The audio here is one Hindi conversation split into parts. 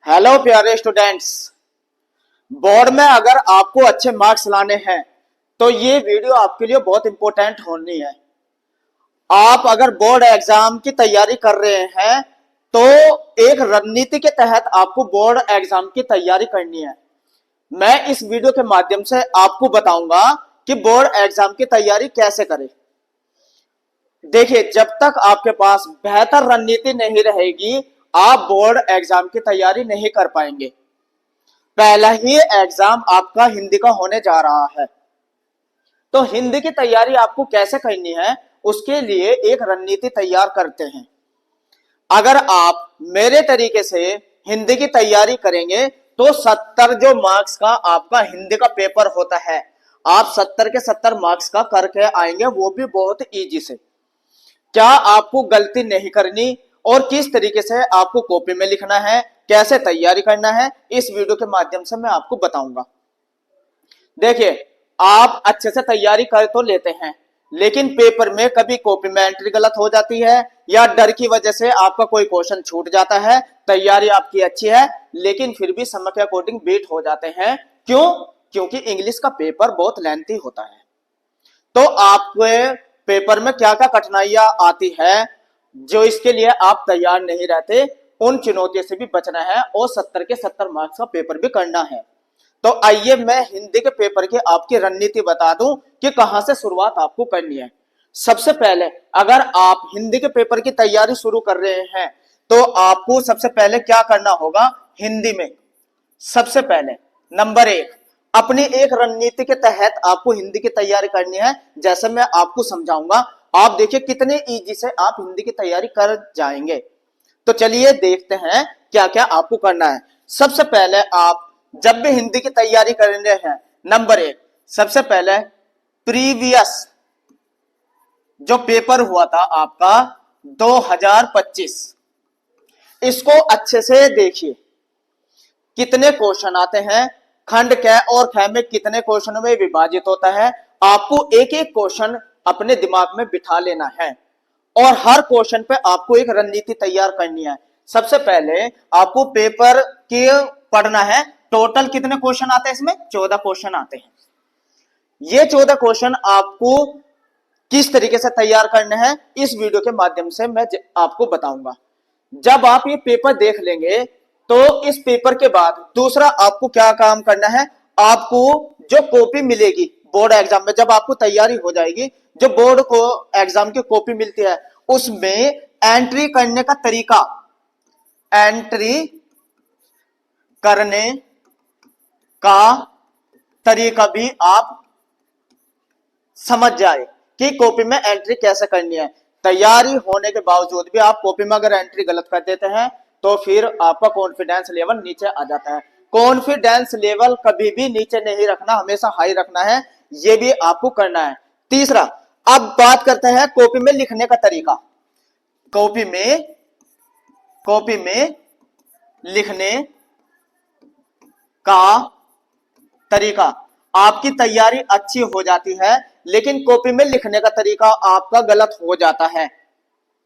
हेलो प्यारे स्टूडेंट्स। बोर्ड में अगर आपको अच्छे मार्क्स लाने हैं तो ये वीडियो आपके लिए बहुत इंपॉर्टेंट होनी है। आप अगर बोर्ड एग्जाम की तैयारी कर रहे हैं तो एक रणनीति के तहत आपको बोर्ड एग्जाम की तैयारी करनी है। मैं इस वीडियो के माध्यम से आपको बताऊंगा कि बोर्ड एग्जाम की तैयारी कैसे करें। देखिए, जब तक आपके पास बेहतर रणनीति नहीं रहेगी आप बोर्ड एग्जाम की तैयारी नहीं कर पाएंगे। पहला ही एग्जाम आपका हिंदी का होने जा रहा है, तो हिंदी की तैयारी आपको कैसे करनी है उसके लिए एक रणनीति तैयार करते हैं। अगर आप मेरे तरीके से हिंदी की तैयारी करेंगे तो 70 जो मार्क्स का आपका हिंदी का पेपर होता है, आप 70 के 70 मार्क्स का करके आएंगे, वो भी बहुत इजी से। क्या आपको गलती नहीं करनी और किस तरीके से आपको कॉपी में लिखना है, कैसे तैयारी करना है, इस वीडियो के माध्यम से मैं आपको बताऊंगा। देखिए, आप अच्छे से तैयारी कर तो लेते हैं लेकिन पेपर में कभी कॉपी में एंट्री गलत हो जाती है या डर की वजह से आपका कोई क्वेश्चन छूट जाता है। तैयारी आपकी अच्छी है लेकिन फिर भी समय के अकॉर्डिंग बीट हो जाते हैं। क्यों? क्योंकि इंग्लिश का पेपर बहुत लेंथी होता है। तो आपके पेपर में क्या क्या कठिनाइयां आती है जो इसके लिए आप तैयार नहीं रहते, उन चुनौतियों से भी बचना है और 70 के 70 मार्क्स का पेपर भी करना है। तो आइए मैं हिंदी के पेपर की आपकी रणनीति बता दूं कि कहां से शुरुआत आपको करनी है। सबसे पहले अगर आप हिंदी के पेपर की तैयारी शुरू कर रहे हैं तो आपको सबसे पहले क्या करना होगा। हिंदी में सबसे पहले नंबर 1, अपनी एक रणनीति के तहत आपको हिंदी की तैयारी करनी है। जैसे मैं आपको समझाऊंगा, आप देखिए कितने इजी से आप हिंदी की तैयारी कर जाएंगे। तो चलिए देखते हैं क्या क्या आपको करना है। सबसे पहले आप जब भी हिंदी की तैयारी कर रहे हैं, नंबर 1 सबसे पहले प्रीवियस जो पेपर हुआ था आपका 2025, इसको अच्छे से देखिए कितने क्वेश्चन आते हैं, खंड क और ख में कितने क्वेश्चन में विभाजित होता है। आपको एक एक क्वेश्चन अपने दिमाग में बिठा लेना है और हर क्वेश्चन पे आपको एक रणनीति तैयार करनी है। सबसे पहले आपको पेपर के पढ़ना है। टोटल कितने क्वेश्चन आते हैं इसमें? 14 क्वेश्चन आते हैं। ये 14 क्वेश्चन आपको किस तरीके से तैयार करने हैं इस वीडियो के माध्यम से मैं आपको बताऊंगा। जब आप ये पेपर देख लेंगे तो इस पेपर के बाद दूसरा आपको क्या काम करना है। आपको जो कॉपी मिलेगी बोर्ड एग्जाम में, जब आपको तैयारी हो जाएगी, जो बोर्ड को एग्जाम की कॉपी मिलती है उसमें एंट्री करने का तरीका, एंट्री करने का तरीका भी आप समझ जाए कि कॉपी में एंट्री कैसे करनी है। तैयारी होने के बावजूद भी आप कॉपी में अगर एंट्री गलत कर देते हैं तो फिर आपका कॉन्फिडेंस लेवल नीचे आ जाता है। कॉन्फिडेंस लेवल कभी भी नीचे नहीं रखना, हमेशा हाई रखना है, यह भी आपको करना है। तीसरा, अब बात करते हैं कॉपी में लिखने का तरीका। कॉपी में लिखने का तरीका, आपकी तैयारी अच्छी हो जाती है लेकिन कॉपी में लिखने का तरीका आपका गलत हो जाता है।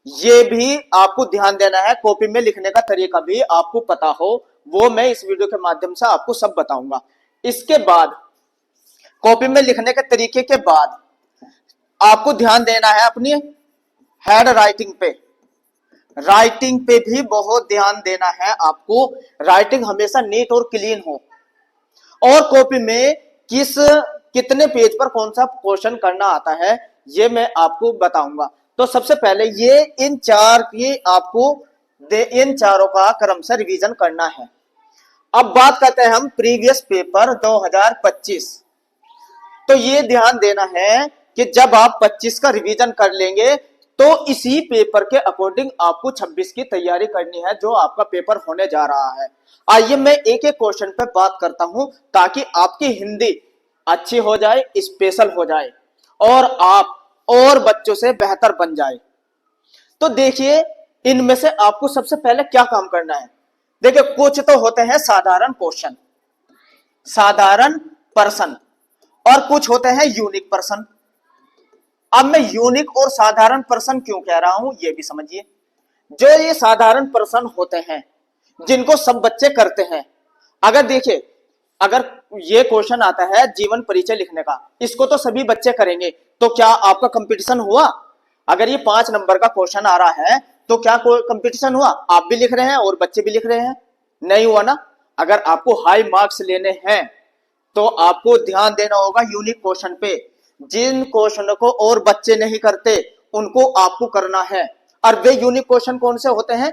यह भी आपको ध्यान देना है, कॉपी में लिखने का तरीका भी आपको पता हो, वो मैं इस वीडियो के माध्यम से आपको सब बताऊंगा। इसके बाद कॉपी में लिखने के तरीके के बाद आपको ध्यान देना है अपनी हैंड राइटिंग पे। राइटिंग पे भी बहुत ध्यान देना है आपको। राइटिंग हमेशा नीट और क्लीन हो और कॉपी में कितने पेज पर कौन सा क्वेश्चन करना आता है ये मैं आपको बताऊंगा। तो सबसे पहले ये इन चारों का क्रम से रिवीजन करना है। अब बात करते हैं हम प्रीवियस पेपर 2025। तो ये ध्यान देना है कि जब आप 25 का रिवीजन कर लेंगे तो इसी पेपर के अकॉर्डिंग आपको 26 की तैयारी करनी है जो आपका पेपर होने जा रहा है। आइए मैं एक एक क्वेश्चन पे बात करता हूं ताकि आपकी हिंदी अच्छी हो जाए, स्पेशल हो जाए और आप और बच्चों से बेहतर बन जाए। तो देखिए, इनमें से आपको सबसे पहले क्या काम करना है। देखिए, कुछ तो होते हैं साधारण क्वेश्चन, साधारण प्रश्न, और कुछ होते हैं यूनिक प्रश्न। अब मैं यूनिक और साधारण प्रश्न क्यों कह रहा हूं ये भी समझिए। जो ये साधारण प्रश्न होते हैं जिनको सब बच्चे करते हैं। अगर देखिए, अगर ये क्वेश्चन आता है जीवन परिचय लिखने का, इसको तो सभी बच्चे करेंगे, तो क्या आपका कंपटीशन हुआ? अगर ये 5 नंबर का क्वेश्चन आ रहा है तो क्या कोई कंपटीशन हुआ? आप भी लिख रहे हैं और बच्चे भी लिख रहे हैं, नहीं हुआ ना। अगर आपको हाई मार्क्स लेने हैं तो आपको ध्यान देना होगा यूनिक क्वेश्चन पे। जिन क्वेश्चन को और बच्चे नहीं करते उनको आपको करना है। और वे यूनिक क्वेश्चन कौन से होते हैं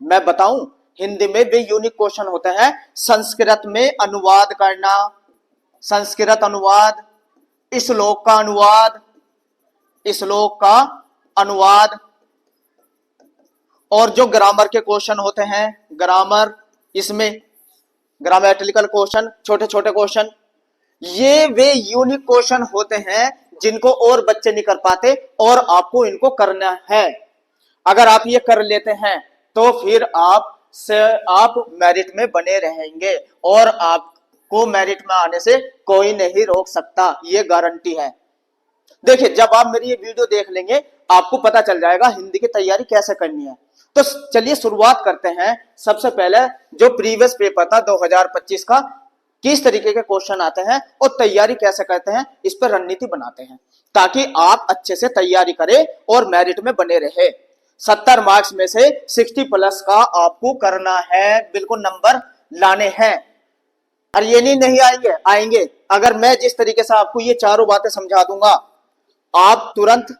मैं बताऊं? हिंदी में वे यूनिक क्वेश्चन होते हैं संस्कृत में अनुवाद करना, संस्कृत अनुवाद, श्लोक का अनुवाद, श्लोक का अनुवाद, और जो ग्रामर के क्वेश्चन होते हैं, ग्रामर, इसमें ग्रामेटिकल क्वेश्चन, छोटे छोटे क्वेश्चन, ये वे यूनिक क्वेश्चन होते हैं जिनको और बच्चे नहीं कर पाते और आपको इनको करना है। अगर आप ये कर लेते हैं तो फिर आप मेरिट में बने रहेंगे और आपको मेरिट में आने से कोई नहीं रोक सकता, ये गारंटी है। देखिए, जब आप मेरी ये वीडियो देख लेंगे आपको पता चल जाएगा हिंदी की तैयारी कैसे करनी है। तो चलिए शुरुआत करते हैं। सबसे पहले जो प्रीवियस पेपर था 2025 का, किस तरीके के क्वेश्चन आते हैं और तैयारी कैसे करते हैं, इस पर रणनीति बनाते हैं ताकि आप अच्छे से तैयारी करें और मेरिट में बने रहे। 70 मार्क्स में से 60 प्लस का आपको करना है, बिल्कुल नंबर लाने हैं। और ये नहीं आएंगे अगर मैं जिस तरीके से आपको ये चारों बातें समझा दूंगा, आप तुरंत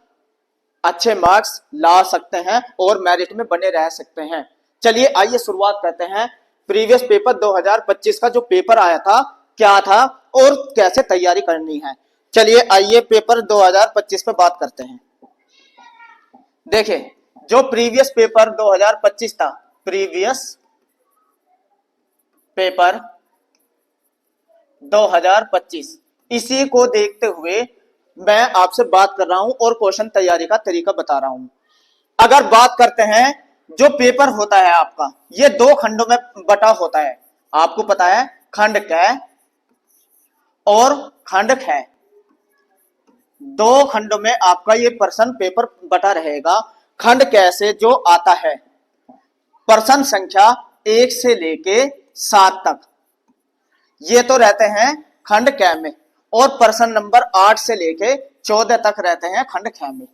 अच्छे मार्क्स ला सकते हैं और मेरिट में बने रह सकते हैं। चलिए आइए शुरुआत करते हैं। प्रीवियस पेपर 2025 का जो पेपर आया था क्या था और कैसे तैयारी करनी है, चलिए आइए पेपर 2025 पे बात करते हैं। देखिए, जो प्रीवियस पेपर 2025 था, प्रीवियस पेपर 2025, इसी को देखते हुए मैं आपसे बात कर रहा हूं और क्वेश्चन तैयारी का तरीका बता रहा हूं। अगर बात करते हैं, जो पेपर होता है आपका ये 2 खंडों में बटा होता है। आपको पता है खंड क और खंड ख, 2 खंडों में आपका ये प्रश्न पेपर बटा रहेगा। खंड क से जो आता है प्रश्न संख्या 1 से लेके 7 तक, ये तो रहते हैं खंड क में, और प्रश्न नंबर 8 से लेके 14 तक रहते हैं खंड ख में।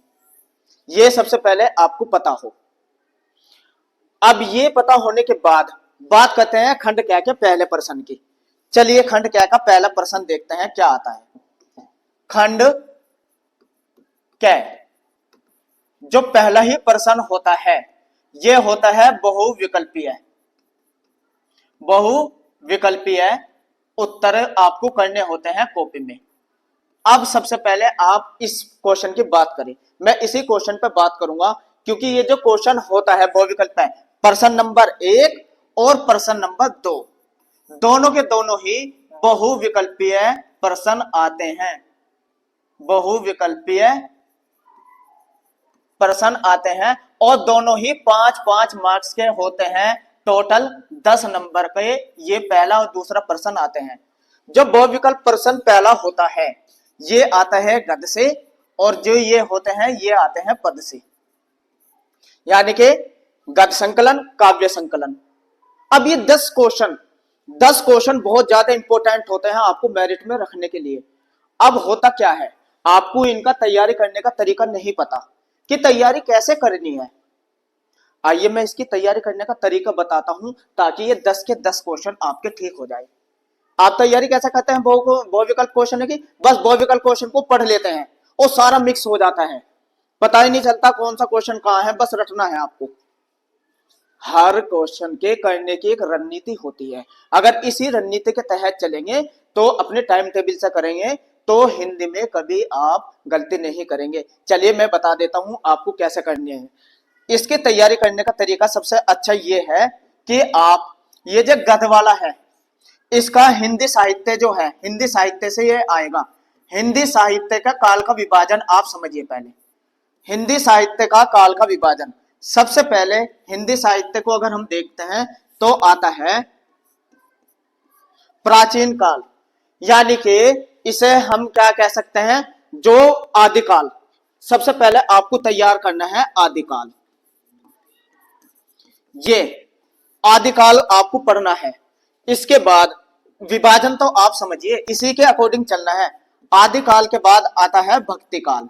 ये सबसे पहले आपको पता हो। अब ये पता होने के बाद बात करते हैं खंड क के पहले प्रश्न की। चलिए खंड क का पहला प्रश्न देखते हैं क्या आता है। खंड क जो पहला ही प्रश्न होता है ये होता है बहुविकल्पीय। बहुविकल्पीय उत्तर आपको करने होते हैं कॉपी में। अब सबसे पहले आप इस क्वेश्चन की बात करें, मैं इसी क्वेश्चन पे बात करूंगा क्योंकि ये जो क्वेश्चन होता है बहुविकल्प है, प्रश्न नंबर 1 और प्रश्न नंबर 2 दोनों के दोनों ही बहुविकल्पीय प्रश्न आते हैं। बहुविकल्पीय प्रश्न आते हैं और दोनों ही 5-5 मार्क्स के होते हैं। टोटल 10 नंबर के ये पहला और दूसरा प्रश्न आते हैं। जो बहुविकल्प प्रश्न पहला होता है ये आता है गद्य से, और जो ये होते हैं ये आते हैं पद से, यानी कि गद्य संकलन, काव्य संकलन। अब ये 10 क्वेश्चन बहुत ज्यादा इंपॉर्टेंट होते हैं आपको मेरिट में रखने के लिए। अब होता क्या है, आपको इनका तैयारी करने का तरीका नहीं पता कि तैयारी कैसे करनी है। आइए मैं इसकी तैयारी करने का तरीका बताता हूं ताकि ये 10 के 10 क्वेश्चन आपके ठीक हो जाए। आप तैयारी कैसे करते हैं बहुविकल्प क्वेश्चन की? बस बहुविकल्प क्वेश्चन को पढ़ लेते हैं और सारा मिक्स हो जाता है, पता ही नहीं चलता कौन सा क्वेश्चन कहां है, बस रटना है आपको। हर क्वेश्चन के करने की एक रणनीति होती है। अगर इसी रणनीति के तहत चलेंगे तो अपने टाइम टेबल से करेंगे तो हिंदी में कभी आप गलती नहीं करेंगे। चलिए मैं बता देता हूं आपको कैसे करनी है। इसकी तैयारी करने का तरीका सबसे अच्छा ये है कि आप ये जो गद्य वाला है इसका हिंदी साहित्य जो है, हिंदी साहित्य से ये आएगा। हिंदी साहित्य का काल का विभाजन आप समझिए पहले। हिंदी साहित्य का काल का विभाजन, सबसे पहले हिंदी साहित्य को अगर हम देखते हैं तो आता है प्राचीन काल, यानी कि इसे हम क्या कह सकते हैं, जो आदिकाल। सबसे पहले आपको तैयार करना है आदिकाल। ये आदिकाल आपको पढ़ना है। इसके बाद विभाजन तो आप समझिए, इसी के अकॉर्डिंग चलना है। आदिकाल के बाद आता है भक्ति काल।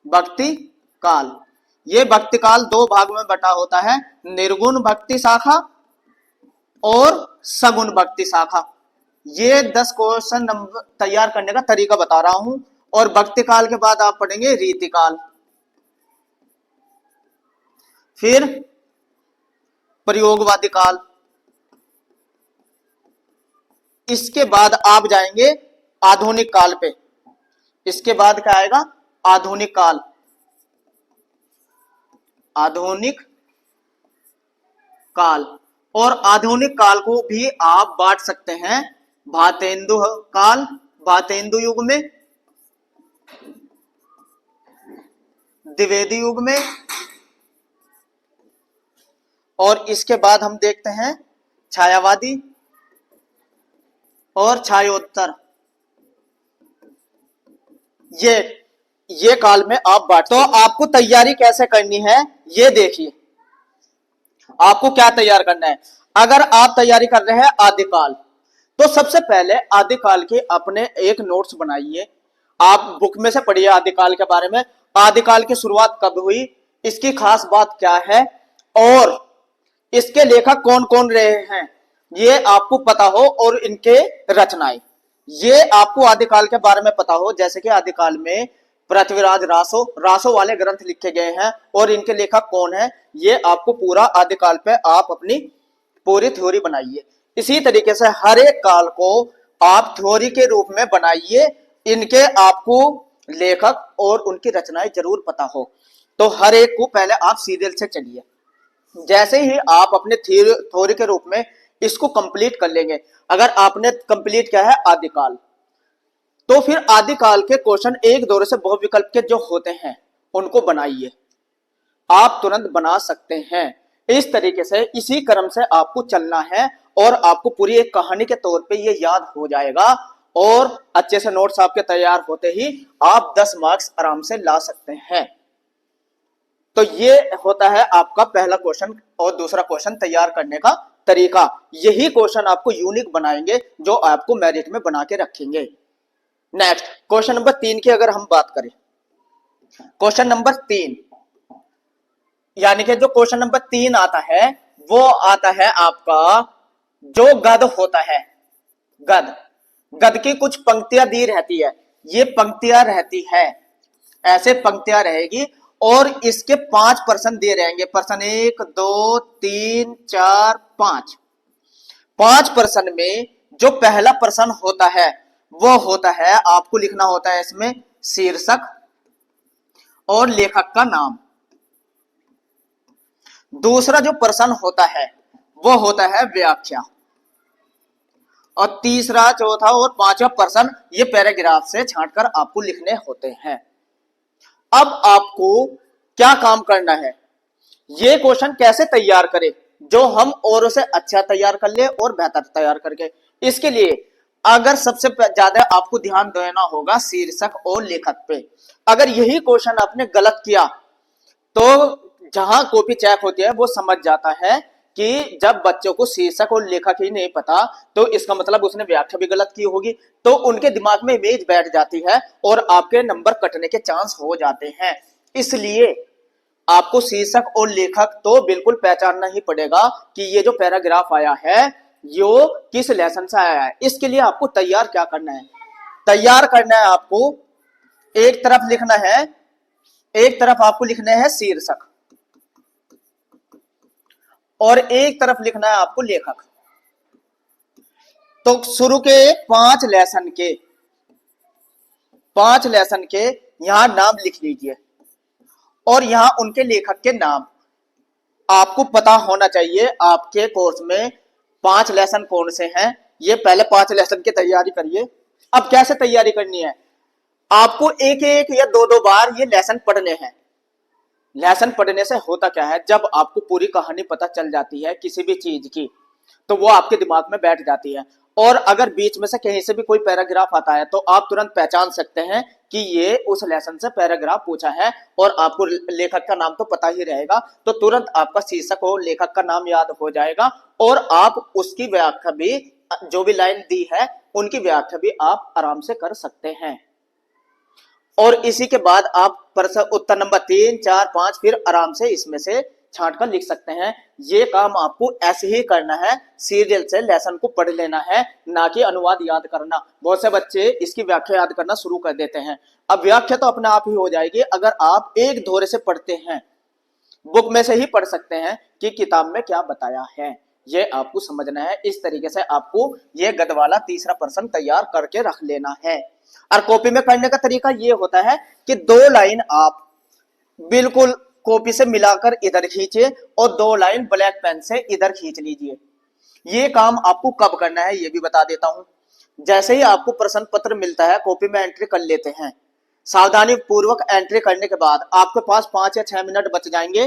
भक्ति काल, ये भक्ति काल दो भाग में बटा होता है, निर्गुण भक्ति शाखा और सगुण भक्ति शाखा। ये 10 क्वेश्चन नंबर तैयार करने का तरीका बता रहा हूं। और भक्ति काल के बाद आप पढ़ेंगे रीति काल, फिर प्रयोगवादी काल, इसके बाद आप जाएंगे आधुनिक काल पे। इसके बाद क्या आएगा? आधुनिक काल। आधुनिक काल, और आधुनिक काल को भी आप बांट सकते हैं भातेंदु काल, भातेंदु युग में, द्विवेदी युग में, और इसके बाद हम देखते हैं छायावादी और छायोत्तर। ये काल में आप बांट। तो आपको तैयारी कैसे करनी है ये देखिए, आपको क्या तैयार करना है। अगर आप तैयारी कर रहे हैं आदिकाल, तो सबसे पहले आदिकाल के अपने एक नोट्स बनाइए। आप बुक में से पढ़िए आदिकाल के बारे में, आदिकाल की शुरुआत कब हुई, इसकी खास बात क्या है, और इसके लेखक कौन कौन रहे हैं ये आपको पता हो, और इनके रचनाएं ये आपको आदिकाल के बारे में पता हो। जैसे कि आदिकाल में पृथ्वीराज रासो वाले ग्रंथ लिखे गए हैं, और इनके लेखक कौन है ये आपको पूरा आदिकाल पे आप अपनी पूरी थ्योरी बनाइए। इसी तरीके से हर एक काल को आप थ्योरी के रूप में बनाइए, इनके आपको लेखक और उनकी रचनाएं जरूर पता हो। तो हर एक को पहले आप सीरियल से चलिए। जैसे ही आप अपने थ्योरी के रूप में इसको कंप्लीट कर लेंगे, अगर आपने कंप्लीट किया है आदिकाल, तो फिर आदिकाल के क्वेश्चन एक दो से बहुविकल्प के जो होते हैं उनको बनाइए। आप तुरंत बना सकते हैं। इस तरीके से इसी क्रम से आपको चलना है, और आपको पूरी एक कहानी के तौर पे ये याद हो जाएगा, और अच्छे से नोट्स आपके तैयार होते ही आप 10 मार्क्स आराम से ला सकते हैं। तो ये होता है आपका पहला क्वेश्चन और दूसरा क्वेश्चन तैयार करने का तरीका। यही क्वेश्चन आपको यूनिक बनाएंगे, जो आपको मेरिट में बना के रखेंगे। नेक्स्ट क्वेश्चन नंबर 3 की अगर हम बात करें, क्वेश्चन नंबर 3 यानी कि जो क्वेश्चन नंबर 3 आता है वो आता है आपका जो गद होता है। गद की कुछ पंक्तियां दी रहती है, ये पंक्तियां रहती है, ऐसे पंक्तियां रहेगी, और इसके 5% दे रहेंगे। पर्सन 1 2 3 4 5, 5% में जो पहला पर्सन होता है वो होता है, आपको लिखना होता है इसमें शीर्षक और लेखक का नाम। दूसरा जो पर्सन होता है वो होता है व्याख्या, और तीसरा चौथा और पांचवा पर्सन ये पैराग्राफ से छांटकर आपको लिखने होते हैं। अब आपको क्या काम करना है, ये क्वेश्चन कैसे तैयार करें जो हम औरों से अच्छा तैयार कर ले और बेहतर तैयार करके। इसके लिए अगर सबसे ज्यादा आपको ध्यान देना होगा शीर्षक और लेखक पे। अगर यही क्वेश्चन आपने गलत किया तो जहां कॉपी चेक होती है वो समझ जाता है कि जब बच्चों को शीर्षक और लेखक ही नहीं पता तो इसका मतलब उसने व्याख्या भी गलत की होगी, तो उनके दिमाग में इमेज बैठ जाती है और आपके नंबर कटने के चांस हो जाते हैं। इसलिए आपको शीर्षक और लेखक तो बिल्कुल पहचानना ही पड़ेगा कि ये जो पैराग्राफ आया है यो किस लेसन से आया है। इसके लिए आपको तैयार क्या करना है, तैयार करना है आपको एक तरफ लिखना है, एक तरफ आपको लिखना है शीर्षक और एक तरफ लिखना है आपको लेखक। तो शुरू के 5 लेसन के यहां नाम लिख लीजिए और यहां उनके लेखक के नाम आपको पता होना चाहिए। आपके कोर्स में 5 लेसन कौन से हैं, ये पहले 5 लेसन की तैयारी करिए। अब कैसे तैयारी करनी है, आपको एक एक या दो बार ये लेसन पढ़ने हैं। लेसन पढ़ने से होता क्या है, जब आपको पूरी कहानी पता चल जाती है किसी भी चीज की तो वो आपके दिमाग में बैठ जाती है, और अगर बीच में से कहीं से भी कोई पैराग्राफ आता है तो आप तुरंत पहचान सकते हैं कि ये उस लेसन से पैराग्राफ पूछा है और आपको लेखक का नाम तो पता ही रहेगा, तो तुरंत आपका शीर्षक और लेखक का नाम याद हो जाएगा और आप उसकी व्याख्या भी, जो भी लाइन दी है उनकी व्याख्या भी आप आराम से कर सकते हैं। और इसी के बाद आप प्रश्न उत्तर नंबर 3, 4, 5 फिर आराम से इसमें से छांट कर लिख सकते हैं। ये काम आपको ऐसे ही करना है, सीरियल से लेसन को पढ़ लेना है, ना कि अनुवाद याद करना। बहुत से बच्चे इसकी व्याख्या याद करना शुरू कर देते हैं। अब व्याख्या तो अपने आप ही हो जाएगी अगर आप एक धोरे से पढ़ते हैं, बुक में से ही पढ़ सकते हैं कि किताब में क्या बताया है। ये आपको समझना है। इस तरीके से आपको ये गद वाला तीसरा प्रश्न तैयार करके रख लेना है। और कॉपी में करने का तरीका ये होता है कि 2 लाइन आप बिल्कुल कॉपी से मिलाकर इधर खींचिए और 2 लाइन ब्लैक पेन से इधर खींच लीजिए। ये काम आपको कब करना है ये भी बता देता हूं। जैसे ही आपको प्रश्न पत्र मिलता है, कॉपी में एंट्री कर लेते हैं। सावधानी पूर्वक एंट्री करने के बाद आपके पास 5 या 6 मिनट बच जाएंगे,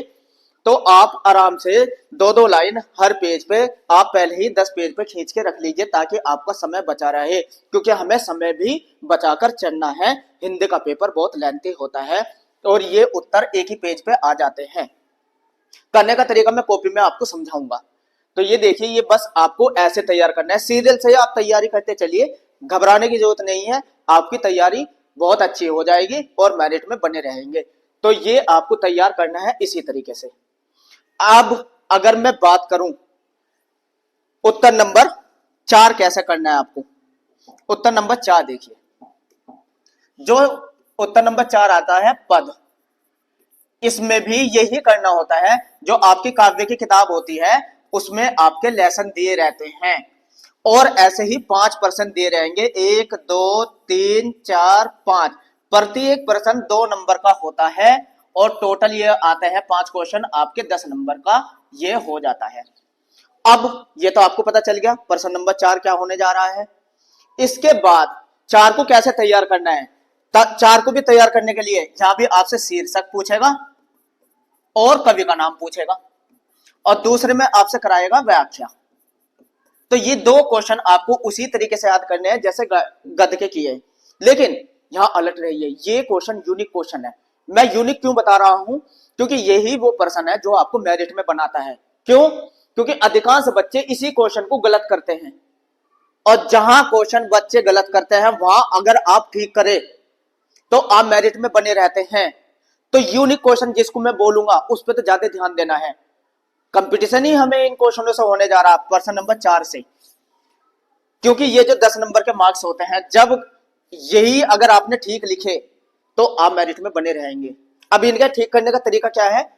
तो आप आराम से 2-2 लाइन हर पेज पे आप पहले ही 10 पेज पे खींच के रख लीजिए ताकि आपका समय बचा रहे, क्योंकि हमें समय भी बचाकर चलना है। हिंदी का पेपर बहुत लेंथी होता है और ये उत्तर एक ही पेज पे आ जाते हैं। करने का तरीका मैं कॉपी में आपको समझाऊंगा। तो ये देखिए, ये बस आपको ऐसे तैयार करना है। सीरियल से आप तैयारी करते चलिए, घबराने की जरूरत नहीं है, आपकी तैयारी बहुत अच्छी हो जाएगी और मेरिट में बने रहेंगे। तो ये आपको तैयार करना है इसी तरीके से। अब अगर मैं बात करूं उत्तर नंबर 4 कैसे करना है आपको, उत्तर नंबर 4 देखिए, जो उत्तर नंबर 4 आता है पद, इसमें भी यही करना होता है। जो आपकी काव्य की किताब होती है उसमें आपके लेसन दिए रहते हैं और ऐसे ही 5% दिए रहेंगे। 1, 2, 3, 4, 5, प्रत्येक प्रश्न 2 नंबर का होता है और टोटल ये आता है 5 क्वेश्चन आपके 10 नंबर का ये हो जाता है। अब ये तो आपको पता चल गया प्रश्न नंबर 4 क्या होने जा रहा है। इसके बाद 4 को कैसे तैयार करना है, 4 को भी तैयार करने के लिए जहां भी आपसे शीर्षक पूछेगा और कवि का नाम पूछेगा और दूसरे में आपसे कराएगा व्याख्या। तो ये 2 क्वेश्चन आपको उसी तरीके से याद करने हैं जैसे गद के किए, लेकिन यहां अलर्ट रहिए, ये क्वेश्चन यूनिक क्वेश्चन है। मैं यूनिक क्यों बता रहा हूं, क्योंकि यही वो प्रश्न है जो आपको मेरिट में बनाता है। क्यों? क्योंकि अधिकांश बच्चे इसी क्वेश्चन को गलत करते हैं और जहां क्वेश्चन बच्चे गलत करते हैं वहां अगर आप ठीक करें तो आप मेरिट में बने रहते हैं। तो यूनिक क्वेश्चन जिसको मैं बोलूंगा उस पर तो ज्यादा ध्यान देना है। कंपटीशन ही हमें इन क्वेश्चनों से होने जा रहा है प्रश्न नंबर 4 से, क्योंकि ये जो 10 नंबर के मार्क्स होते हैं, जब यही अगर आपने ठीक लिखे तो आप मेरिट में बने रहेंगे। अब इनका ठीक करने का तरीका क्या है,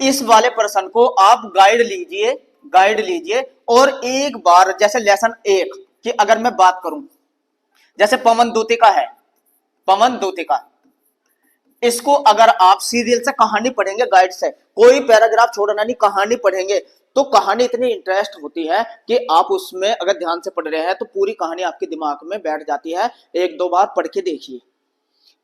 इस वाले प्रश्न को आप गाइड लीजिए और एक बार जैसे लेसन 1 की अगर मैं बात करूं, जैसे पवन दूतिका है, पवन दूतिका, इसको अगर आप सीरियल से कहानी पढ़ेंगे, गाइड से कोई पैराग्राफ छोड़ना नहीं, कहानी पढ़ेंगे तो कहानी इतनी इंटरेस्ट होती है कि आप उसमें अगर ध्यान से पढ़ रहे हैं तो पूरी कहानी आपके दिमाग में बैठ जाती है। 1-2 बार पढ़ के देखिए।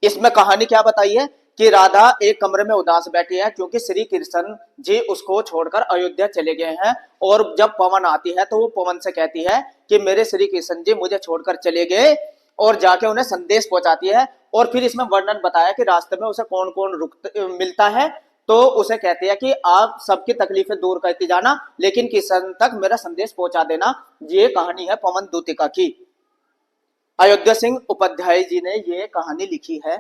इसमें कहानी क्या बताई है कि राधा एक कमरे में उदास बैठी है क्योंकि श्री कृष्ण जी उसको छोड़कर अयोध्या चले गए हैं और जब पवन आती है तो वो पवन से कहती है कि मेरे श्री कृष्ण जी मुझे छोड़कर चले गए और जाके उन्हें संदेश पहुंचाती है। और फिर इसमें वर्णन बताया कि रास्ते में उसे कौन कौन मिलता है, तो उसे कहते हैं कि आप सबकी तकलीफें दूर करती जाना लेकिन किशन तक मेरा संदेश पहुंचा देना। ये कहानी है पवन दूतिका की। अयोध्या सिंह उपाध्याय जी ने ये कहानी लिखी है।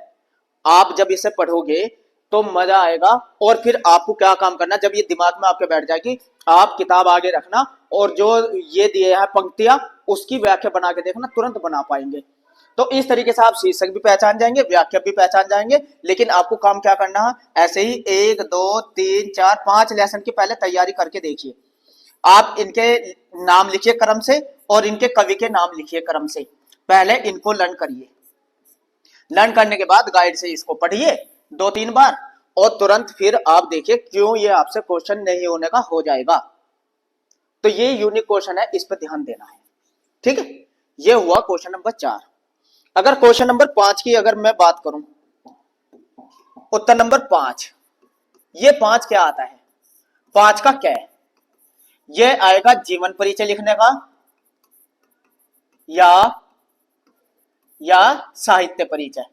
आप जब इसे पढ़ोगे तो मजा आएगा और फिर आपको क्या काम करना, जब ये दिमाग में आपके बैठ जाएगी आप किताब आगे रखना और जो ये दिए हैं पंक्तियां उसकी व्याख्या बना के देखना, तुरंत बना पाएंगे। तो इस तरीके से आप शीर्षक भी पहचान जाएंगे, व्याख्या भी पहचान जाएंगे। लेकिन आपको काम क्या करना है, ऐसे ही 1, 2, 3, 4, 5 लेसन की पहले तैयारी करके देखिए। आप इनके नाम लिखिए क्रम से और इनके कवि के नाम लिखिए क्रम से। पहले इनको लर्न करिए, लर्न करने के बाद गाइड से इसको पढ़िए 2-3 बार और तुरंत फिर आप देखिए क्यों ये आपसे क्वेश्चन नहीं होने का हो जाएगा। तो ये यूनिक क्वेश्चन है, इस पर ध्यान देना है। ठीक है, ये हुआ क्वेश्चन नंबर 4। अगर क्वेश्चन नंबर 5 की अगर मैं बात करूं, उत्तर नंबर 5, ये 5 क्या आता है, 5 का क्या है, ये आएगा जीवन परिचय लिखने का या साहित्य परिचय।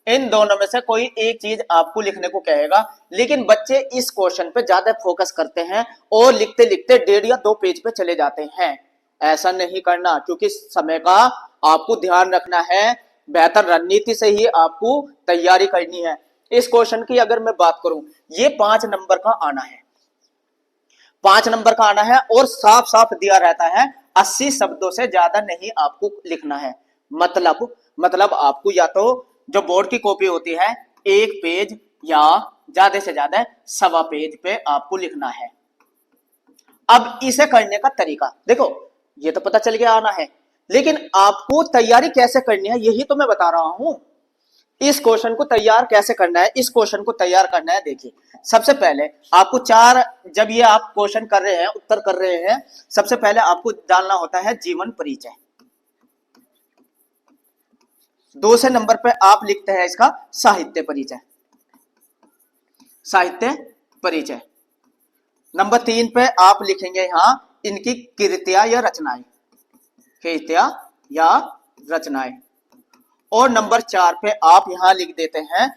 इन दोनों में से कोई एक चीज आपको लिखने को कहेगा, लेकिन बच्चे इस क्वेश्चन पे ज्यादा फोकस करते हैं और लिखते लिखते 1.5 या 2 पेज पे चले जाते हैं। ऐसा नहीं करना, क्योंकि समय का आपको ध्यान रखना है, बेहतर रणनीति से ही आपको तैयारी करनी है। इस क्वेश्चन की अगर मैं बात करूं, ये 5 नंबर का आना है, 5 नंबर का आना है और साफ साफ दिया रहता है 80 शब्दों से ज्यादा नहीं आपको लिखना है। मतलब आपको या तो जो बोर्ड की कॉपी होती है 1 पेज या ज्यादा से ज्यादा 1.25 पेज पे आपको लिखना है। अब इसे करने का तरीका देखो, ये तो पता चल गया आना है, लेकिन आपको तैयारी कैसे करनी है यही तो मैं बता रहा हूं। इस क्वेश्चन को तैयार कैसे करना है, इस क्वेश्चन को तैयार करना है। देखिए, सबसे पहले आपको जब ये आप क्वेश्चन कर रहे हैं, उत्तर कर रहे हैं, सबसे पहले आपको डालना होता है जीवन परिचय। दूसरे नंबर पे आप लिखते हैं इसका साहित्य परिचय, साहित्य परिचय। नंबर 3 पे आप लिखेंगे यहां इनकी कृतियां या रचनाएं, कृतियां या रचनाएं। और नंबर 4 पे आप यहां लिख देते हैं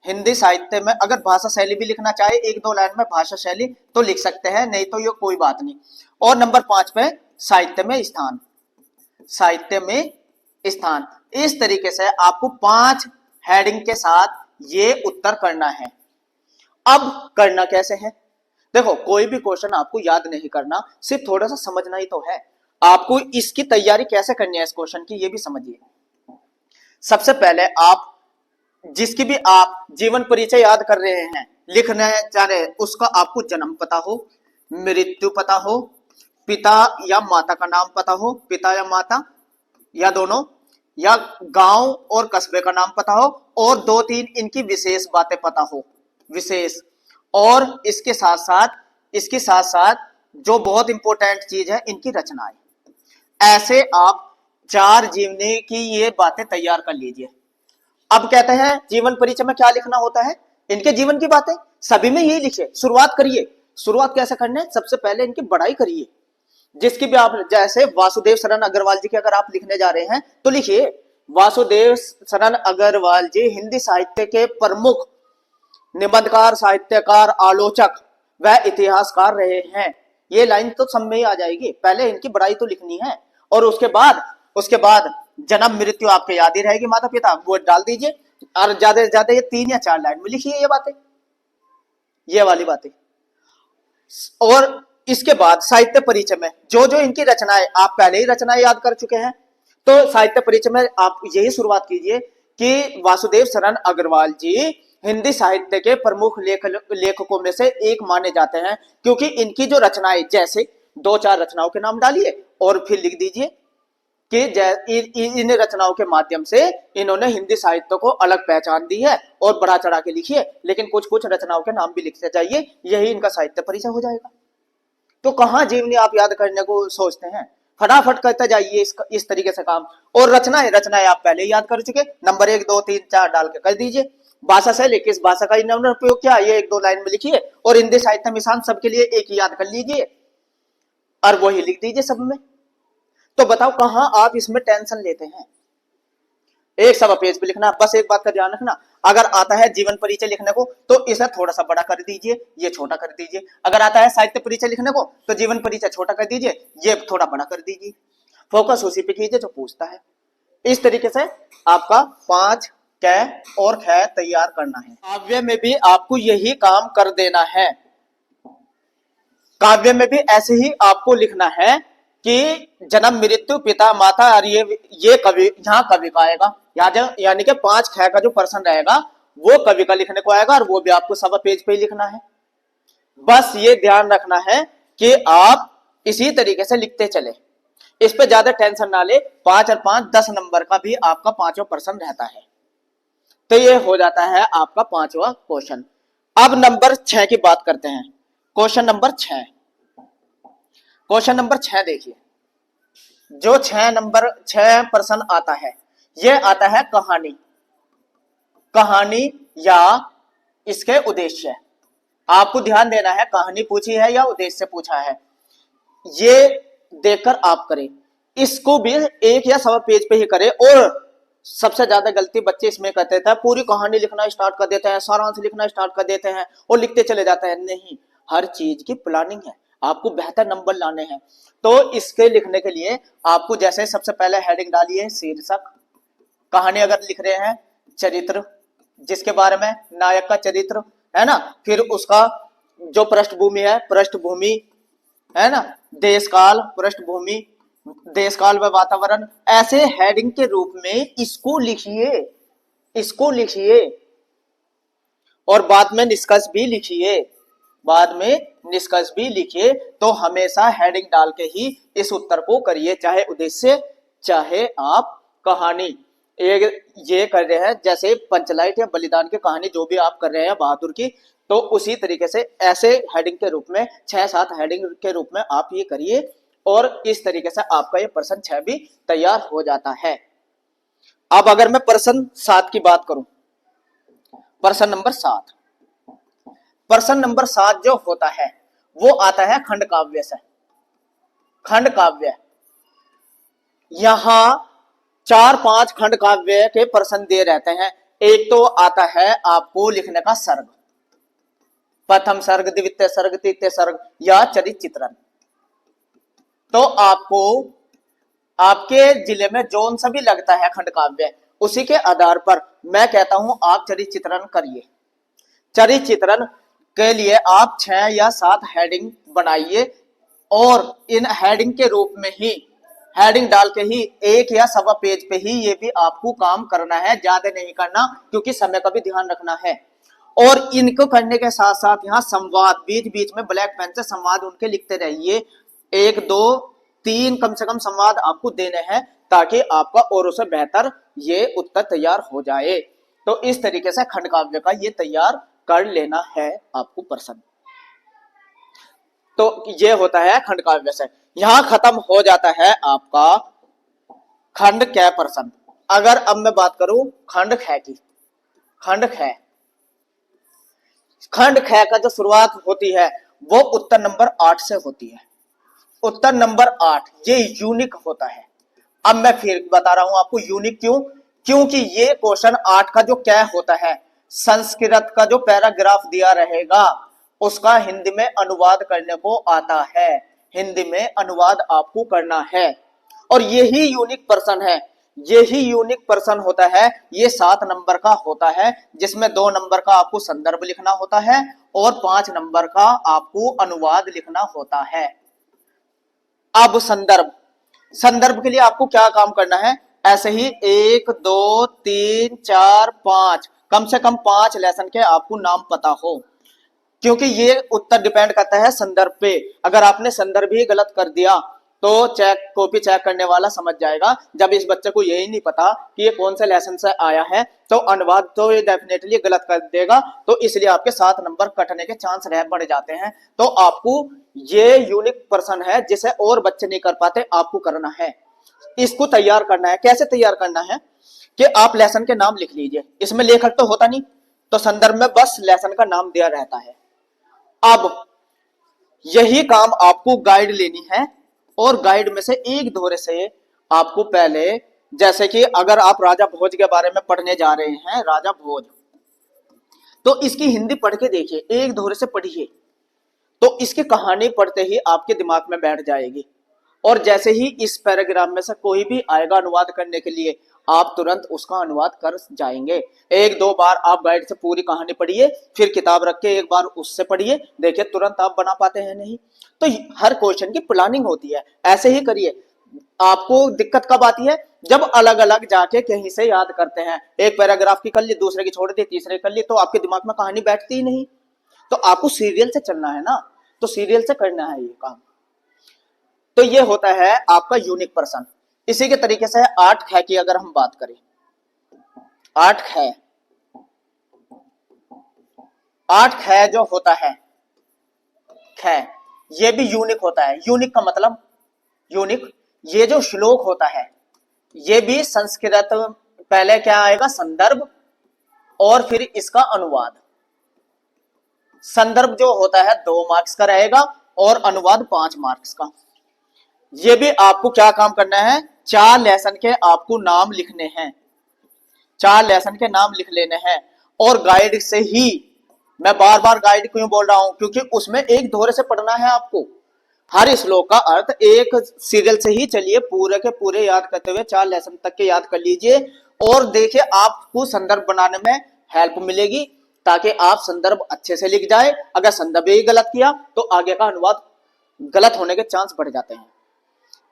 हिंदी साहित्य में, अगर भाषा शैली भी लिखना चाहे 1-2 लाइन में भाषा शैली तो लिख सकते हैं, नहीं तो ये कोई बात नहीं। और नंबर 5 पे साहित्य में स्थान, साहित्य में स्थान। इस तरीके से आपको 5 हेडिंग के साथ ये उत्तर करना है। अब करना कैसे है, देखो कोई भी क्वेश्चन आपको याद नहीं करना, सिर्फ थोड़ा सा समझना ही तो है। आपको इसकी तैयारी कैसे करनी है इस क्वेश्चन की, ये भी समझिए। सबसे पहले आप जिसकी भी आप जीवन परिचय याद कर रहे हैं, लिखना चाह रहे हैं, उसका आपको जन्म पता हो, मृत्यु पता हो, पिता या माता का नाम पता हो, पिता या माता या दोनों, या गांव और कस्बे का नाम पता हो, और 2-3 इनकी विशेष बातें पता हो, विशेष। और इसके साथ साथ जो बहुत इंपॉर्टेंट चीज है, इनकी रचनाएं। ऐसे आप 4 जीवनी की ये बातें तैयार कर लीजिए। अब कहते हैं जीवन परिचय में क्या लिखना होता है, इनके जीवन की बातें, सभी में यही लिखिए। शुरुआत करिए, शुरुआत कैसे करना है, सबसे पहले इनकी बड़ाई करिए। जिसकी भी आप, जैसे वासुदेव शरण अग्रवाल जी की अगर आप लिखने जा रहे हैं तो लिखिए वासुदेव शरण अग्रवाल जी हिंदी साहित्य के प्रमुख निबंधकार, साहित्यकार, आलोचक व इतिहासकार रहे हैं। ये लाइन तो सब में ही आ जाएगी, पहले इनकी बड़ाई तो लिखनी है। और उसके बाद जन्म मृत्यु आपके याद ही रहेगी, माता पिता वो डाल दीजिए, और ज्यादा से ज्यादा ये 3 या 4 लाइन में लिखिए ये बातें, ये वाली बातें। और इसके बाद साहित्य परिचय में जो जो इनकी रचनाएं, आप पहले ही रचनाएं याद कर चुके हैं, तो साहित्य परिचय में आप यही शुरुआत कीजिए कि वासुदेव शरण अग्रवाल जी हिंदी साहित्य के प्रमुख लेखकों में से एक माने जाते हैं, क्योंकि इनकी जो रचनाएं, जैसे 2-4 रचनाओं के नाम डालिए और फिर लिख दीजिए कि इन रचनाओं के माध्यम से इन्होंने हिंदी साहित्य को अलग पहचान दी है, और बढ़ा चढ़ा के लिखिए, लेकिन कुछ कुछ रचनाओं के नाम भी लिखते जाइए, यही इनका साहित्य परिचय हो जाएगा। तो कहां जीवनी आप याद करने को सोचते हैं, फटाफट करते जाइए इस तरीके से काम। और रचनाएं आप पहले याद कर चुके, नंबर 1, 2, 3, 4 डाल के कर दीजिए। भाषा शैली, किस भाषा का इन्होंने उपयोग किया, ये 1-2 लाइन में लिखिए। और हिंदी साहित्य में स्थान सबके लिए एक ही याद कर लीजिए और वही लिख दीजिए सब में। तो बताओ कहां आप इसमें टेंशन लेते हैं, 1.25 पेज पे लिखना। बस एक बात का ध्यान रखना, अगर आता है जीवन परिचय लिखने को तो इसे थोड़ा सा बड़ा कर दीजिए, ये छोटा कर दीजिए। अगर आता है साहित्य परिचय लिखने को तो जीवन परिचय छोटा कर दीजिए, ये थोड़ा बड़ा कर दीजिए। फोकस उसी पे कीजिए जो पूछता है। इस तरीके से आपका 5 क और ख तैयार करना है। काव्य में भी आपको यही काम कर देना है, काव्य में भी ऐसे ही आपको लिखना है कि जन्म मृत्यु पिता माता, और ये कवि, यहाँ कवि का आएगा, यानी कि 5 ख का जो पर्सन रहेगा वो कवि का लिखने को आएगा, और वो भी आपको 1.25 पेज पे ही लिखना है। बस ये ध्यान रखना है कि आप इसी तरीके से लिखते चले, इस पे ज्यादा टेंशन ना ले। 5 और 5 10 नंबर का भी आपका 5वां पर्सन रहता है। तो ये हो जाता है आपका 5वां क्वेश्चन। अब नंबर 6 की बात करते हैं। क्वेश्चन नंबर 6, क्वेश्चन नंबर 6 देखिए, जो 6 पर्सन आता है, ये आता है कहानी, कहानी या इसके उद्देश्य। आपको ध्यान देना है, कहानी पूछी है या उद्देश्य पूछा है, ये देखकर आप करें। इसको भी 1 या 1.25 पेज पे ही करें, और सबसे ज्यादा गलती बच्चे इसमें करते थे, पूरी कहानी लिखना स्टार्ट कर देते हैं, सारांश लिखना स्टार्ट कर देते हैं और लिखते चले जाते हैं। नहीं, हर चीज की प्लानिंग है, आपको बेहतर नंबर लाने हैं। तो इसके लिखने के लिए आपको जैसे सबसे पहले हेडिंग डालिए शीर्षक, कहानी अगर लिख रहे हैं चरित्र, जिसके बारे में नायक का चरित्र है ना, फिर उसका जो पृष्ठभूमि है, पृष्ठभूमि है ना, देश काल, पृष्ठभूमि, देश काल व वातावरण, ऐसे हेडिंग के रूप में इसको लिखिए, इसको लिखिए और बाद में निष्कर्ष भी लिखिए, बाद में निष्कर्ष भी लिखिए। तो हमेशा हेडिंग डाल के ही इस उत्तर को करिए, चाहे उद्देश्य चाहे आप कहानी एक ये कर रहे हैं, जैसे पंचलाइट या बलिदान की कहानी जो भी आप कर रहे हैं बहादुर की, तो उसी तरीके से ऐसे हेडिंग के रूप में 6-7 हेडिंग के रूप में आप ये करिए और इस तरीके से आपका ये प्रश्न 6 भी तैयार हो जाता है। अब अगर मैं प्रश्न 7 की बात करूं, प्रश्न नंबर 7, प्रश्न नंबर 7 जो होता है वो आता है खंड काव्य से। खंड काव्य, यहां 4-5 खंड काव्य के प्रश्न दे रहते हैं। एक तो आता है आपको लिखने का सर्ग, प्रथम सर्ग, द्वितीय सर्ग, तृतीय सर्ग या चरित्र चित्रण। तो आपको आपके जिले में जोन सा भी लगता है खंड काव्य, उसी के आधार पर मैं कहता हूं आप चरित्र चित्रण करिए। चरित्र चित्रण के लिए आप 6 या 7 हेडिंग बनाइए और इन हेडिंग के रूप में ही, हेडिंग डाल के ही 1 या सवा पेज पे ही ये भी आपको काम करना है, ज्यादा नहीं करना, क्योंकि समय का भी ध्यान रखना है। और इनको करने के साथ साथ यहाँ संवाद, बीच बीच में ब्लैक पेन से संवाद उनके लिखते रहिए, 1, 2, 3 कम से कम संवाद आपको देने हैं, ताकि आपका और उससे बेहतर ये उत्तर तैयार हो जाए। तो इस तरीके से खंड काव्य का ये तैयार कर लेना है आपको प्रश्न। तो ये होता है खंड काव्य से। यहां खत्म हो जाता है आपका खंड क प्रश्न। अगर अब मैं बात करूं खंड ख की, खंड ख, खंड ख का जो शुरुआत होती है वो उत्तर नंबर 8 से होती है। उत्तर नंबर 8 ये यूनिक होता है। अब मैं फिर बता रहा हूं आपको यूनिक क्यों, क्योंकि ये क्वेश्चन 8 का जो क्या होता है, संस्कृत का जो पैराग्राफ दिया रहेगा उसका हिंदी में अनुवाद करने को आता है, हिंदी में अनुवाद आपको करना है। और यही यूनिक प्रश्न है, यही यूनिक प्रश्न होता है। ये 7 नंबर का होता है, जिसमें 2 नंबर का आपको संदर्भ लिखना होता है और 5 नंबर का आपको अनुवाद लिखना होता है। अब संदर्भ, संदर्भ के लिए आपको क्या काम करना है, ऐसे ही 1, 2, 3, 4, 5, कम से कम 5 लेसन के आपको नाम पता हो, क्योंकि ये उत्तर डिपेंड करता है संदर्भ पे। अगर आपने संदर्भ ही गलत कर दिया तो चेक, कॉपी चेक करने वाला समझ जाएगा जब इस बच्चे को यही नहीं पता कि ये कौन से लेसन से आया है, तो अनुवाद तो ये डेफिनेटली गलत कर देगा। तो इसलिए आपके 7 नंबर कटने के चांस रह बढ़ जाते हैं। तो आपको ये यूनिक प्रश्न है जिसे और बच्चे नहीं कर पाते, आपको करना है, इसको तैयार करना है। कैसे तैयार करना है कि आप लेसन के नाम लिख लीजिए, इसमें लेखक तो होता नहीं, तो संदर्भ में बस लेसन का नाम दिया रहता है। अब यही काम आपको गाइड लेनी है और गाइड में से एक दोहरे से आपको पहले, जैसे कि अगर आप राजा भोज के बारे में पढ़ने जा रहे हैं, राजा भोज, तो इसकी हिंदी पढ़ के देखिए, एक दोहरे से पढ़िए, तो इसकी कहानी पढ़ते ही आपके दिमाग में बैठ जाएगी। और जैसे ही इस पैराग्राफ में से कोई भी आएगा अनुवाद करने के लिए, आप तुरंत उसका अनुवाद कर जाएंगे। 1-2 बार आप गाइड से पूरी कहानी पढ़िए, फिर किताब रख के एक बार उससे पढ़िए, देखिए तुरंत आप बना पाते हैं नहीं। तो हर क्वेश्चन की प्लानिंग होती है, ऐसे ही करिए। आपको दिक्कत कब आती है, जब अलग अलग जाके कहीं से याद करते हैं, एक पैराग्राफ की कर ली, दूसरे की छोड़ दी, तीसरे की कर ली, तो आपके दिमाग में कहानी बैठती ही नहीं। तो आपको सीरियल से चलना है ना, तो सीरियल से करना है ये काम। तो ये होता है आपका यूनिक प्रश्न। इसी के तरीके से 8 ख की अगर हम बात करें, 8 ख, 8 ख जो होता है, ख ये भी यूनिक होता है। यूनिक का मतलब, यूनिक, ये जो श्लोक होता है ये भी संस्कृत, पहले क्या आएगा संदर्भ और फिर इसका अनुवाद। संदर्भ जो होता है 2 मार्क्स का रहेगा और अनुवाद 5 मार्क्स का। ये भी आपको क्या काम करना है, 4 लेसन के आपको नाम लिखने हैं, 4 लेसन के नाम लिख लेने हैं और गाइड से ही, मैं बार बार गाइड क्यों बोल रहा हूं, क्योंकि उसमें एक दोहरे से पढ़ना है आपको। हर श्लोक का अर्थ एक सीरियल से ही चलिए पूरे के पूरे याद करते हुए 4 लेसन तक के याद कर लीजिए और देखिए आपको संदर्भ बनाने में हेल्प मिलेगी, ताकि आप संदर्भ अच्छे से लिख जाए। अगर संदर्भ ही गलत किया तो आगे का अनुवाद गलत होने के चांस बढ़ जाते हैं।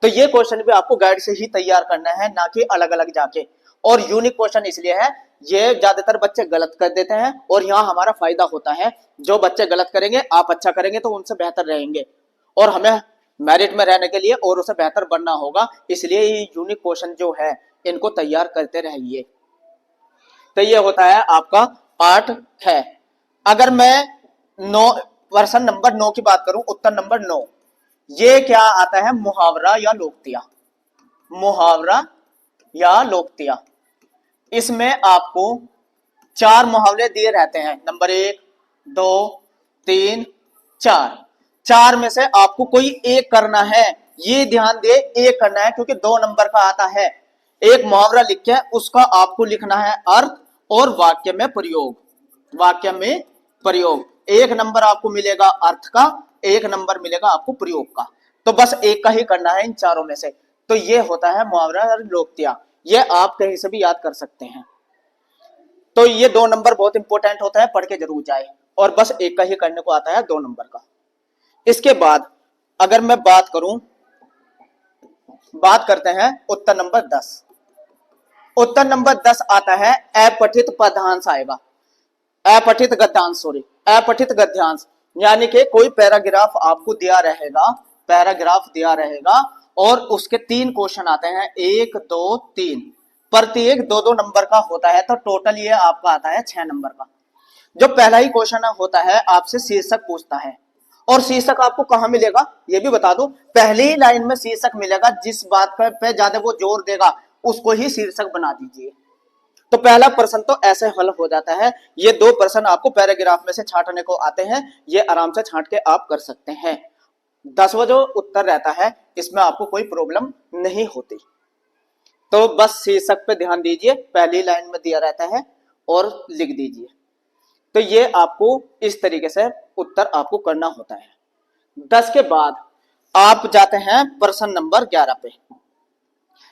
तो ये क्वेश्चन भी आपको गाइड से ही तैयार करना है, ना कि अलग अलग जाके। और यूनिक क्वेश्चन इसलिए है, ये ज्यादातर बच्चे गलत कर देते हैं और यहाँ हमारा फायदा होता है। जो बच्चे गलत करेंगे, आप अच्छा करेंगे तो उनसे बेहतर रहेंगे और हमें मेरिट में रहने के लिए और उसे बेहतर बनना होगा। इसलिए ये यूनिक क्वेश्चन जो है इनको तैयार करते रहिए। तो ये होता है आपका पार्ट है। अगर मैं 9 प्रश्न नंबर 9 की बात करूं, उत्तर नंबर 9, ये क्या आता है? मुहावरा या लोकतिया। मुहावरा या लोकतिया। इसमें आपको 4 मुहावरे दिए रहते हैं, नंबर 1, 2, 3, 4। 4 में से आपको कोई एक करना है, ये ध्यान दे, एक करना है क्योंकि 2 नंबर का आता है। एक मुहावरा लिख के उसका आपको लिखना है अर्थ और वाक्य में प्रयोग। वाक्य में प्रयोग 1 नंबर आपको मिलेगा अर्थ का, 1 नंबर मिलेगा आपको प्रयोग का। तो बस एक का ही करना है इन चारों में से। तो ये होता है मुहावरा और लोकतिया। ये आप कहीं से भी याद कर सकते हैं। तो ये 2 नंबर बहुत इंपॉर्टेंट होता है, पढ़ के जरूर जाए। और बस एक का ही करने को आता है 2 नंबर का। इसके बाद अगर मैं बात करते हैं उत्तर नंबर 10। उत्तर नंबर 10 आता है अपठित पदांश आएगा, अपठित गद्यांश, सॉरी, अपठित गद्यांश। यानी कि कोई पैराग्राफ आपको दिया रहेगा, पैराग्राफ दिया रहेगा और उसके 3 क्वेश्चन आते हैं, 1, 2, 3, प्रत्येक 2-2 नंबर का होता है। तो टोटल ये आपका आता है 6 नंबर का। जो पहला ही क्वेश्चन होता है आपसे शीर्षक पूछता है, और शीर्षक आपको कहां मिलेगा ये भी बता दो। पहली ही लाइन में शीर्षक मिलेगा, जिस बात पे ज्यादा वो जोर देगा उसको ही शीर्षक बना दीजिए। तो पहला प्रश्न तो ऐसे हल हो जाता है। ये 2 प्रश्न आपको पैराग्राफ में से छांटने को आते हैं, ये आराम से छांट के आप कर सकते हैं। 10वां जो उत्तर रहता है इसमें आपको कोई प्रॉब्लम नहीं होती। तो बस शीर्षक पे ध्यान दीजिए, पहली लाइन में दिया रहता है और लिख दीजिए। तो ये आपको इस तरीके से उत्तर आपको करना होता है। 10 के बाद आप जाते हैं प्रश्न नंबर 11 पे।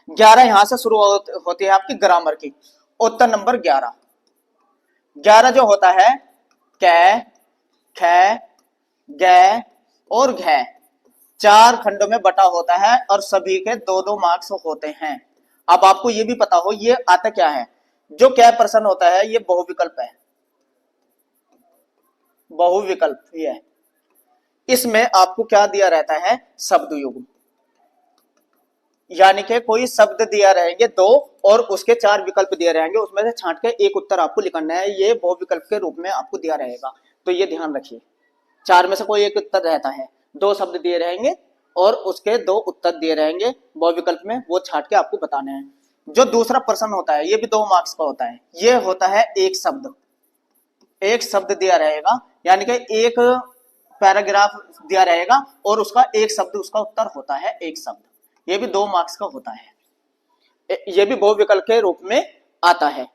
11 यहां से शुरू होती है आपकी ग्रामर की। उत्तर नंबर 11। 11 जो होता है कै, ख, ग और घ, 4 खंडों में बटा होता है और सभी के 2-2 मार्क्स होते हैं। अब आपको ये भी पता हो ये आता क्या है। जो कै प्रश्न होता है ये बहुविकल्प है, बहुविकल्प ही है। इसमें आपको क्या दिया रहता है? शब्द युग्म। यानी कि कोई शब्द दिया रहेंगे 2 और उसके 4 विकल्प दिए रहेंगे, उसमें से छांट के एक उत्तर आपको लिखना है। ये बहुविकल्प के रूप में आपको दिया रहेगा, तो ये ध्यान रखिए। 4 में से कोई एक उत्तर रहता है, 2 शब्द दिए रहेंगे और उसके 2 उत्तर दिए रहेंगे बहुविकल्प में, वो छांट के आपको बताने हैं। जो दूसरा प्रश्न होता है ये भी 2 मार्क्स का होता है। ये होता है एक शब्द, एक शब्द दिया रहेगा, यानी कि एक पैराग्राफ दिया रहेगा और उसका एक शब्द उसका उत्तर होता है, एक शब्द। ये भी 2 मार्क्स का होता है। ये भी बहुविकल्प के रूप में आता है,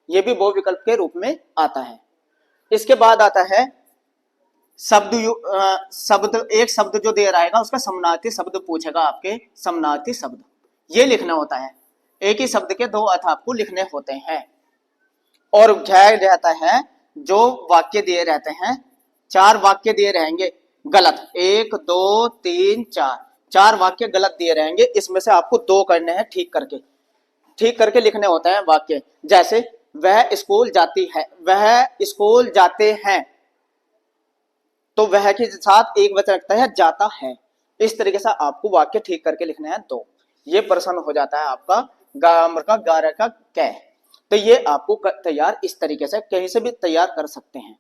ये भी बहुविकल्प के रूप में आता है। इसके बाद आता है शब्द एक शब्द जो दे रहेगा उसका समानार्थी शब्द पूछेगा आपके, समानार्थी शब्द ये लिखना होता है। एक ही शब्द के 2 अर्थ आपको लिखने होते हैं। और घ रहता है जो वाक्य दिए रहते हैं, 4 वाक्य दिए रहेंगे गलत, 1, 2, 3, 4, 4 वाक्य गलत दिए रहेंगे। इसमें से आपको 2 करने हैं ठीक करके लिखने होते हैं वाक्य। जैसे वह स्कूल जाती है, वह स्कूल जाते हैं, तो वह के साथ एक वचन लगता है जाता है। इस तरीके से आपको वाक्य ठीक करके लिखने हैं 2। ये प्रश्न हो जाता है आपका ग्रामर का 11 का कै। तो ये आपको तैयार इस तरीके से कहीं से भी तैयार कर सकते हैं।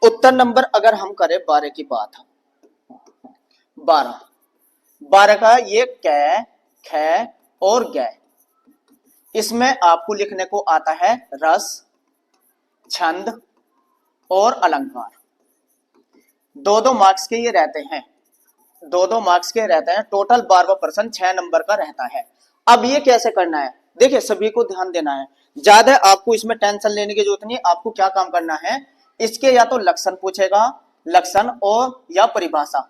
उत्तर नंबर अगर हम करें 12 की बात, 12 का ये कै, ख और ग। इसमें आपको लिखने को आता है रस, छंद और अलंकार। 2-2 मार्क्स के ये रहते हैं, 2-2 मार्क्स के रहते हैं। टोटल 12वां प्रश्न 6 नंबर का रहता है। अब ये कैसे करना है? देखिए सभी को ध्यान देना है, ज्यादा आपको इसमें टेंशन लेने की जरूरत नहीं। आपको क्या काम करना है, इसके या तो लक्षण पूछेगा, लक्षण और या परिभाषा,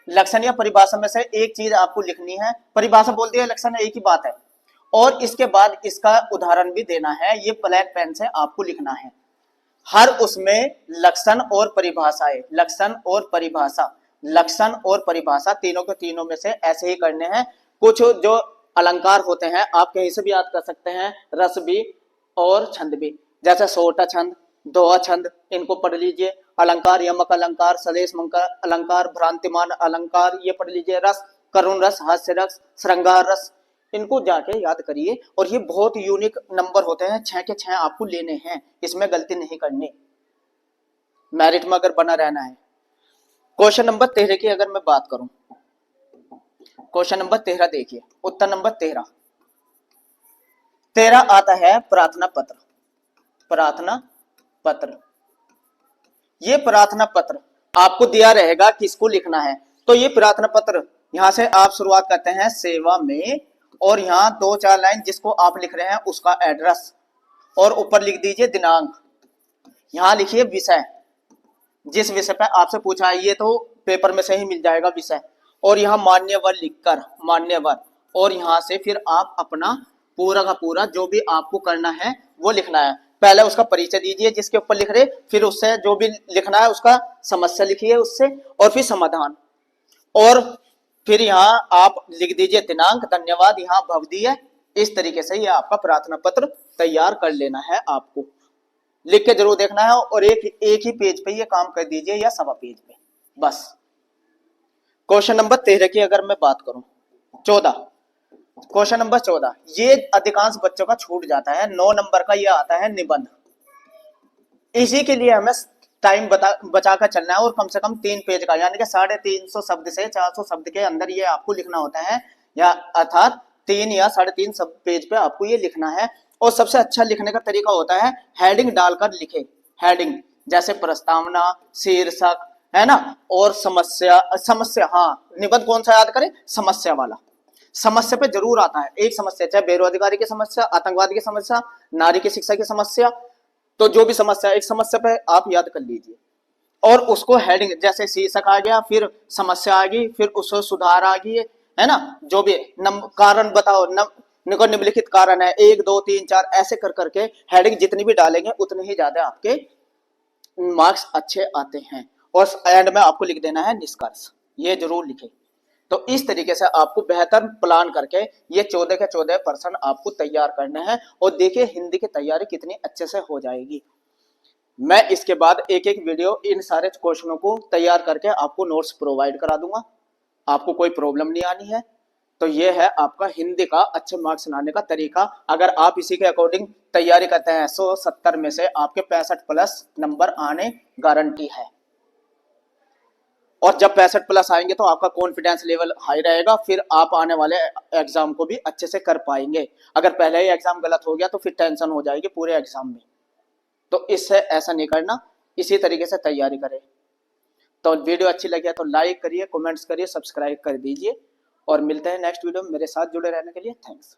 लक्षण या परिभाषा में से एक चीज आपको लिखनी है। परिभाषा बोल दिया, लक्षण एक ही बात है। और इसके बाद इसका उदाहरण भी देना है, ये ब्लैक पेन से आपको लिखना है। हर उसमें लक्षण और परिभाषाएं, लक्षण और परिभाषा, लक्षण और परिभाषा तीनों के तीनों में से ऐसे ही करने हैं। कुछ जो अलंकार होते हैं आप कहीं से भी याद कर सकते हैं, रस भी और छंद भी, जैसे सोटा छंद, दोहा छंद, इनको पढ़ लीजिए। अलंकार, यमक अलंकार, सदेश अलंकार, भ्रांतिमान अलंकार, ये पढ़ लीजिए। रस, करुण रस, हास्य रस, श्रृंगार रस, इनको जाके याद करिए। और ये बहुत यूनिक नंबर होते हैं, 6 के 6 आपको लेने हैं, इसमें गलती नहीं करनी, मेरिट में अगर बना रहना है। क्वेश्चन नंबर 13 की अगर मैं बात करूं, क्वेश्चन नंबर 13 देखिए, उत्तर नंबर 13 आता है प्रार्थना पत्र। प्रार्थना पत्र, ये प्रार्थना पत्र आपको दिया रहेगा किसको लिखना है। तो ये प्रार्थना पत्र यहां से आप शुरुआत करते हैं सेवा में, और यहां 2-4 लाइन जिसको आप लिख रहे हैं उसका एड्रेस, और ऊपर लिख दीजिए दिनांक। यहां लिखिए विषय, जिस विषय पे आपसे पूछा है, ये तो पेपर में से ही मिल जाएगा विषय। और यहाँ मान्यवर लिखकर, मान्यवर, और यहाँ से फिर आप अपना पूरा का पूरा जो भी आपको करना है वो लिखना है। पहले उसका परिचय दीजिए जिसके ऊपर लिख रहे, फिर उससे जो भी लिखना है उसका समस्या लिखिए उससे, और फिर समाधान, और फिर यहाँ आप लिख दीजिए दिनांक, धन्यवाद, यहाँ भवदीय। इस तरीके से ये आपका प्रार्थना पत्र तैयार कर लेना है, आपको लिख के जरूर देखना है। और एक ही पेज पे ये काम कर दीजिए या सवा पेज पे, बस। क्वेश्चन नंबर 13 की अगर मैं बात करूं, 14, क्वेश्चन नंबर 14, ये अधिकांश बच्चों का छूट जाता है। 9 नंबर का ये आता है निबंध। इसी के लिए हमें टाइम बचाकर चलना है, और कम से कम 3 पेज का, यानी कि 350 शब्द से 400 शब्द के अंदर ये आपको लिखना होता है, या अर्थात 3 या 3.5 पेज पे आपको ये लिखना है। और सबसे अच्छा लिखने का तरीका होता है हेडिंग डालकर लिखे। हेडिंग जैसे प्रस्तावना, शीर्षक, है ना, और समस्या। समस्या, हाँ, निबंध कौन सा याद करें, समस्या वाला। समस्या पे जरूर आता है एक समस्या, चाहे बेरोजगारी की समस्या, आतंकवाद की समस्या, नारी की शिक्षा की समस्या, तो जो भी समस्या, एक समस्या पे आप याद कर लीजिए। और उसको हेडिंग, जैसे शीर्षक आ गया, फिर समस्या आ गई, फिर उसको सुधार आ गई, है ना, जो भी कारण बताओ, निम्नलिखित कारण है, 1 2 3 4, ऐसे कर करके हेडिंग जितनी भी डालेंगे उतने ही ज्यादा आपके मार्क्स अच्छे आते हैं। और एंड में आपको लिख देना है निष्कर्ष, ये जरूर लिखें। तो इस तरीके से आपको बेहतर प्लान करके ये 14 के 14 प्रश्न आपको तैयार करने हैं। और देखिए हिंदी की तैयारी कितनी अच्छे से हो जाएगी। मैं इसके बाद एक एक वीडियो इन सारे क्वेश्चनों को तैयार करके आपको नोट्स प्रोवाइड करा दूंगा, आपको कोई प्रॉब्लम नहीं आनी है। तो ये है आपका हिंदी का अच्छे मार्क्स लाने का तरीका। अगर आप इसी के अकॉर्डिंग तैयारी करते हैं 170 में से आपके 65 प्लस नंबर आने गारंटी है। और जब 65 प्लस आएंगे तो आपका कॉन्फिडेंस लेवल हाई रहेगा, फिर आप आने वाले एग्जाम को भी अच्छे से कर पाएंगे। अगर पहले ही एग्जाम गलत हो गया तो फिर टेंशन हो जाएगी पूरे एग्जाम में। तो इससे ऐसा नहीं करना, इसी तरीके से तैयारी करें। तो वीडियो अच्छी लगी है तो लाइक करिए, कमेंट्स करिए, सब्सक्राइब कर दीजिए, और मिलते हैं नेक्स्ट वीडियो में। मेरे साथ जुड़े रहने के लिए थैंक्स।